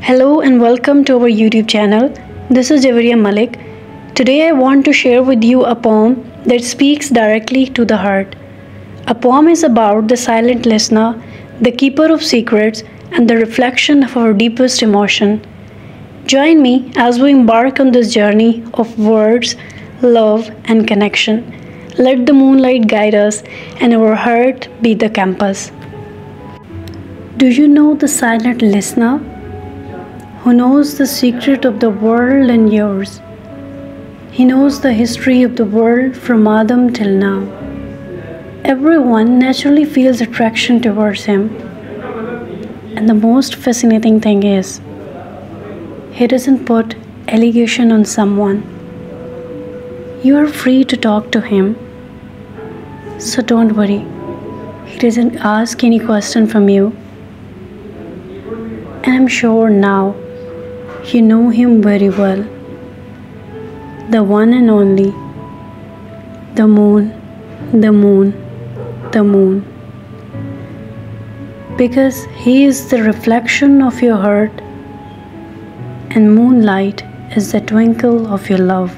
Hello and welcome to our YouTube channel. This is Javariya Malik. Today I want to share with you a poem that speaks directly to the heart. A poem is about the silent listener, the keeper of secrets, and the reflection of our deepest emotion. Join me as we embark on this journey of words, love, and connection. Let the moonlight guide us and our heart be the compass. Do you know the silent listener who knows the secret of the world and yours? He knows the history of the world from Adam till now. Everyone naturally feels attraction towards him. And the most fascinating thing is, he doesn't put allegation on someone. You are free to talk to him. So don't worry. He doesn't ask any question from you. And I'm sure now you know him very well. The one and only. The moon, the moon, the moon. Because he is the reflection of your heart, and moonlight is the twinkle of your love.